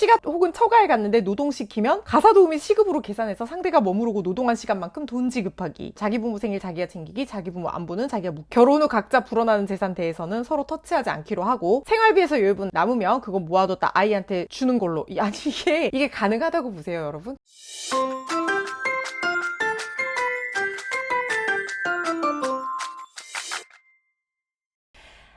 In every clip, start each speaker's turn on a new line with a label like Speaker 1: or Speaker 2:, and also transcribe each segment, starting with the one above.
Speaker 1: 시간 혹은 처가에 갔는데 노동시키면 가사도우미 시급으로 계산해서 상대가 머무르고 노동한 시간만큼 돈 지급하기. 자기 부모 생일 자기가 챙기기. 자기 부모 안부는 자기가 묵기. 결혼 후 각자 불어나는 재산 대해서는 서로 터치하지 않기로 하고, 생활비에서 여유분 남으면 그거 모아뒀다 아이한테 주는 걸로. 아니 이게 가능하다고 보세요, 여러분?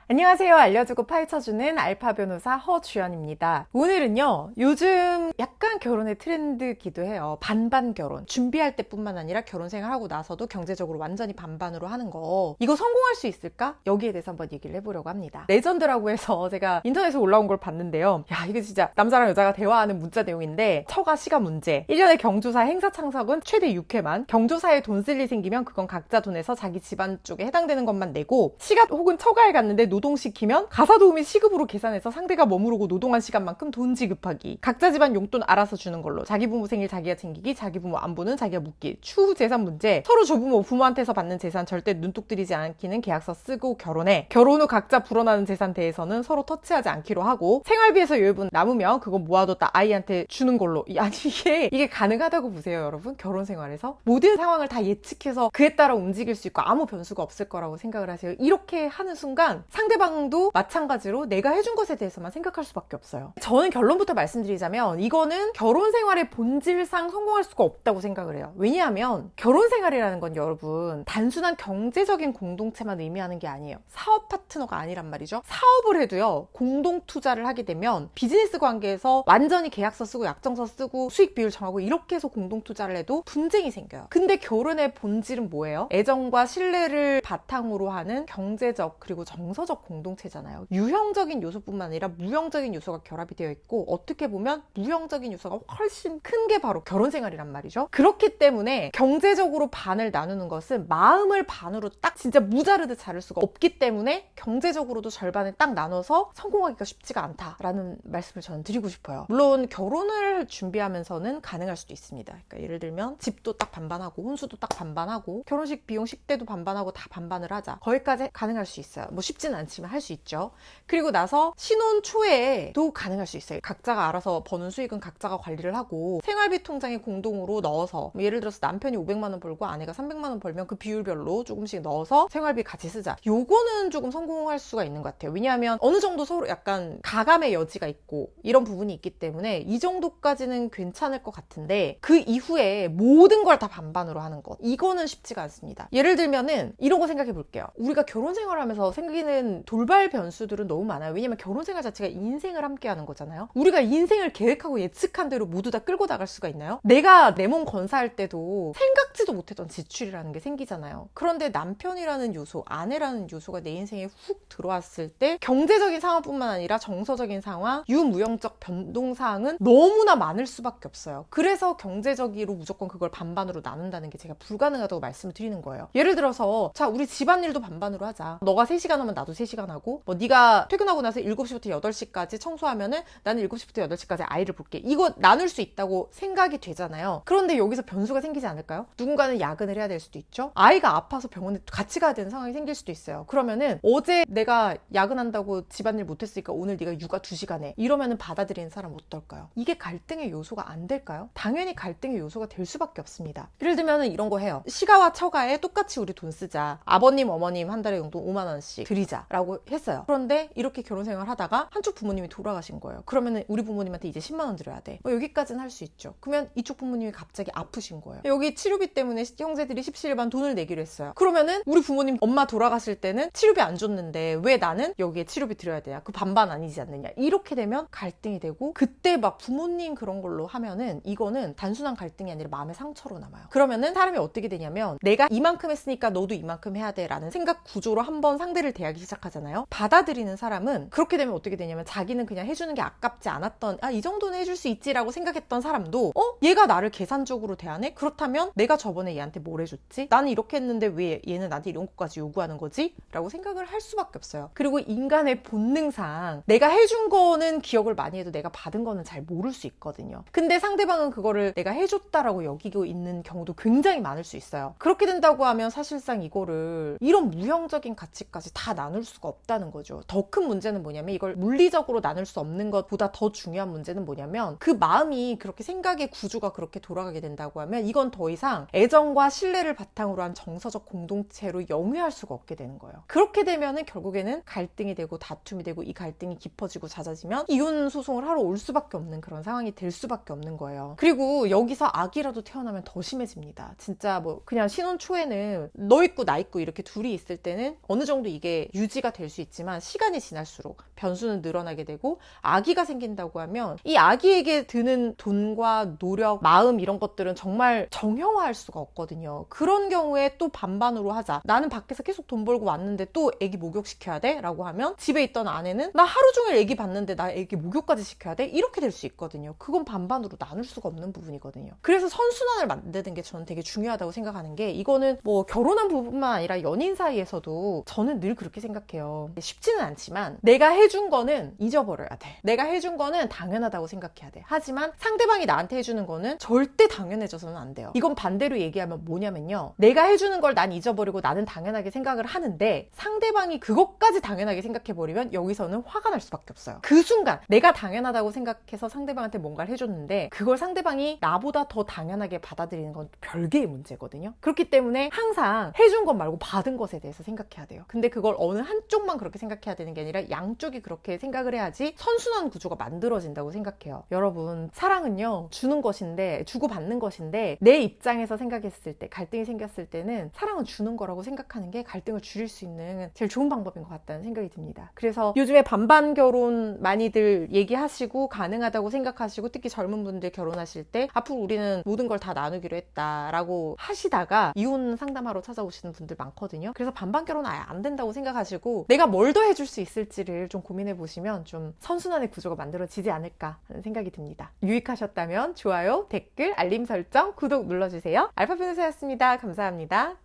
Speaker 1: 안녕하세요. 알려주고 파헤쳐주는 알파 변호사 허주연입니다. 오늘은요, 요즘 약간 결혼의 트렌드기도 해요. 반반 결혼. 준비할 때뿐만 아니라 결혼 생활하고 나서도 경제적으로 완전히 반반으로 하는 거. 이거 성공할 수 있을까? 여기에 대해서 한번 얘기를 해보려고 합니다. 레전드라고 해서 제가 인터넷에 올라온 걸 봤는데요. 야, 이게 진짜 남자랑 여자가 대화하는 문자 내용인데, 처가 시간 문제. 1년에 경조사 행사 참석은 최대 6회만. 경조사에 돈 쓸 일 생기면 그건 각자 돈에서 자기 집안 쪽에 해당되는 것만 내고, 시간 혹은 처가에 갔는데 노동시키면 가사도우미 시급으로 계산해서 상대가 머무르고 노동한 시간만큼 돈 지급하기. 각자 집안 용돈 알아서 주는 걸로. 자기 부모 생일 자기가 챙기기. 자기 부모 안부는 자기가 묵기. 추후 재산 문제. 서로 조부모 부모한테서 받는 재산 절대 눈독 들이지 않기는 계약서 쓰고 결혼해. 결혼 후 각자 불어나는 재산 대해서는 서로 터치하지 않기로 하고, 생활비에서 여유분 남으면 그거 모아뒀다 아이한테 주는 걸로. 아니 이게 가능하다고 보세요, 여러분? 결혼 생활에서 모든 상황을 다 예측해서 그에 따라 움직일 수 있고 아무 변수가 없을 거라고 생각을 하세요. 이렇게 하는 순간 상대방도 마찬가지로 내가 해준 것에 대해서만 생각할 수밖에 없어요. 저는 결론부터 말씀드리자면 이거는 결혼 생활의 본질상 성공할 수가 없다고 생각을 해요. 왜냐하면 결혼 생활이라는 건 여러분 단순한 경제적인 공동체만 의미하는 게 아니에요. 사업 파트너가 아니란 말이죠. 사업을 해도요, 공동 투자를 하게 되면 비즈니스 관계에서 완전히 계약서 쓰고 약정서 쓰고 수익 비율 정하고 이렇게 해서 공동 투자를 해도 분쟁이 생겨요. 근데 결혼의 본질은 뭐예요? 애정과 신뢰를 바탕으로 하는 경제적 그리고 정서적 공동체잖아요. 유형적인 요소뿐만 아니라 무형적인 요소가 결합이 되어 있고, 어떻게 보면 무형적인 요소가 훨씬 큰 게 바로 결혼 생활이란 말이죠. 그렇기 때문에 경제적으로 반을 나누는 것은 마음을 반으로 딱 진짜 무자르듯 자를 수가 없기 때문에 경제적으로도 절반을 딱 나눠서 성공하기가 쉽지가 않다라는 말씀을 저는 드리고 싶어요. 물론 결혼을 준비하면서는 가능할 수도 있습니다. 그러니까 예를 들면 집도 딱 반반하고 혼수도 딱 반반하고 결혼식 비용 10대도 반반하고 다 반반을 하자. 거기까지 가능할 수 있어요. 뭐 쉽지는 않지만 할 수 있죠. 그리고 나서 신혼 초에도 가능할 수 있어요. 각자가 알아서 버는 수익은 각자가 관리를 하고 생활비 통장에 공동으로 넣어서, 뭐 예를 들어서 남편이 500만 원 벌고 아내가 300만 원 벌면 그 비율별로 조금씩 넣어서 생활비 같이 쓰자. 요거는 조금 성공할 수가 있는 것 같아요. 왜냐하면 어느 정도 서로 약간 가감의 여지가 있고 이런 부분이 있기 때문에 이 정도까지는 괜찮을 것 같은데, 그 이후에 모든 걸 다 반반으로 하는 것, 이거는 쉽지가 않습니다. 예를 들면은 이런 거 생각해 볼게요. 우리가 결혼 생활하면서 생기는 돌발 변수들은 너무 많아요. 왜냐면 결혼 생활 자체가 인생을 함께 하는 거잖아요. 우리가 인생을 계획하고 예측한 대로 모두 다 끌고 나갈 수가 있나요? 내가 내 몸 건사할 때도 생각지도 못했던 지출이라는 게 생기잖아요. 그런데 남편이라는 요소, 아내라는 요소가 내 인생에 훅 들어왔을 때 경제적인 상황뿐만 아니라 정서적인 상황, 유무형적 변동사항은 너무나 많을 수밖에 없어요. 그래서 경제적으로 무조건 그걸 반반으로 나눈다는 게 제가 불가능하다고 말씀을 드리는 거예요. 예를 들어서 자, 우리 집안일도 반반으로 하자. 너가 3시간 하면 나도 3시간 하고, 뭐 네가 퇴근하고 나서 7시부터 8시까지 청소하면은 나는 7시부터 8시까지 아이를 볼게. 이거 나눌 수 있다고 생각이 되잖아요. 그런데 여기서 변수가 생기지 않을까요? 누군가는 야근을 해야 될 수도 있죠. 아이가 아파서 병원에 같이 가야 되는 상황이 생길 수도 있어요. 그러면은 어제 내가 야근한다고 집안일 못했으니까 오늘 네가 육아 2시간 해. 이러면은 받아들이는 사람 어떨까요? 이게 갈등의 요소가 안 될까요? 당연히 갈등의 요소가 될 수밖에 없습니다. 예를 들면은 이런 거 해요. 시가와 처가에 똑같이 우리 돈 쓰자. 아버님, 어머님 한 달에 용돈 5만 원씩 드리자라고 했어요. 그런데 이렇게 결혼 생활 하다가 한쪽 부모님이 돌아가신 거예요. 그러면은 우리 부모님한테 이제 10만 원 드려야 돼. 뭐 여기까지는 할 수 있죠. 그러면 이쪽 부모님이 갑자기 아프신 거예요. 여기 치료비 때문에 형제들이 17반 돈을 내기로 했어요. 그러면은 우리 부모님 엄마 돌아가실 때는 치료비 안 줬는데 왜 나는 여기에 치료비 드려야 되냐? 그 반반 아니지 않느냐? 이렇게 되면 갈등이 되고, 그때 막 부모님 그런 걸로 하면은 이거는 단순한 갈등이 아니라 마음의 상처로 남아요. 그러면은 사람이 어떻게 되냐면 내가 이만큼 했으니까 너도 이만큼 해야 돼 라는 생각 구조로 한번 상대를 대하기 시작하잖아요. 받아들이는 사람은 그렇게 되면 어떻게 되냐면 자기는 그냥 해주는 게 아깝지 않았던, 이 정도는 해줄 수 있지라고 생각했던 사람도 얘가 나를 계산적으로 대하네? 그렇다면 내가 저번에 얘한테 뭘 해줬지? 나는 이렇게 했는데 왜 얘는 나한테 이런 것까지 요구하는 거지? 라고 생각을 할 수밖에 없어요. 그리고 인간의 본능상 내가 해준 거는 기억을 많이 해도 내가 받은 거는 잘 모를 수 있거든요. 근데 상대방은 그거를 내가 해줬다라고 여기고 있는 경우도 굉장히 많을 수 있어요. 그렇게 된다고 하면 사실상 이거를 이런 무형적인 가치까지 다 나눌 수가 없다는 거죠. 더 큰 문제는 뭐냐면 이걸 물리적으로 나눌 수 없는 것보다 더 중요한 문제는 뭐냐면 그 마음이 그렇게 생각의 구조가 그렇게 돌아가게 된다고 하면 이건 더 이상 애정과 신뢰를 바탕으로 한 정서적 공동체로 영위할 수가 없게 되는 거예요. 그렇게 되면은 결국에는 갈등이 되고 다툼이 되고 이 갈등이 깊어지고 잦아지면 이혼 소송을 하러 올 수밖에 없는 그런 상황이 될 수밖에 없는 거예요. 그리고 여기서 아기라도 태어나면 더 심해집니다. 진짜 뭐 그냥 신혼 초에는 너 있고 나 있고 이렇게 둘이 있을 때는 어느 정도 이게 유지가 될 수 있지만 시간이 지날수록 변수는 늘어나게 되고 아기가 생긴다고 하면 이 아기에게 드는 돈과 노력, 마음 이런 것들은 정말 정형화할 수가 없거든요. 그런 경우에 또 반반으로 하자. 나는 밖에서 계속 돈 벌고 왔는데 또 애기 목욕시켜야 돼? 라고 하면 집에 있던 아내는 나 하루 종일 애기 봤는데 나 애기 목욕까지 시켜야 돼? 이렇게 될 수 있거든요. 그건 반반으로 나눌 수가 없는 부분이거든요. 그래서 선순환을 만드는 게 저는 되게 중요하다고 생각하는 게 이거는 뭐 결혼한 부분만 아니라 연인 사이에서도 저는 늘 그렇게 생각해요. 쉽지는 않지만 내가 해준 거는 잊어버려야 돼. 내가 해준 거는 당연하다고 생각해야 돼. 하지만 상대방이 나한테 해주는 거는 절대 당연해져서는 안 돼요. 이건 반대로 얘기하면 뭐냐면요. 내가 해주는 걸 난 잊어버리고 나는 당연하게 생각을 하는데 상대방이 그것까지 당연하게 생각해버리면 여기서는 화가 날 수밖에 없어요. 그 순간 내가 당연하다고 생각해서 상대방한테 뭔가를 해줬는데 그걸 상대방이 나보다 더 당연하게 받아들이는 건 별개의 문제거든요. 그렇기 때문에 항상 해준 것 말고 받은 것에 대해서 생각해야 돼요. 근데 그걸 어느 한쪽만 그렇게 생각해야 되는 게 아니라 양쪽이 그렇게 생각을 해야지 선순환 구조가 만들어진다고 생각해요. 여러분, 사랑은요 주는 것인데, 주고받는 것인데 내 입장에서 생각했을 때, 갈등이 생겼을 때는 사랑은 주는 거라고 생각하는 게 갈등을 줄일 수 있는 제일 좋은 방법인 것 같다는 생각이 듭니다. 그래서 요즘에 반반 결혼 많이들 얘기하시고 가능하다고 생각하시고, 특히 젊은 분들 결혼하실 때 앞으로 우리는 모든 걸 다 나누기로 했다라고 하시다가 이혼 상담하러 찾아오시는 분들 많거든요. 그래서 반반 결혼 아예 안 된다고 생각하시고 내가 뭘 더 해줄 수 있을지를 좀 고민해 보시면 좀 선순환의 구조가 만들어지지 않을까 하는 생각이 듭니다. 유익하셨다면 좋아요, 댓글, 알림 설정, 구독 눌러주세요. 알파 변호사였습니다. 감사합니다.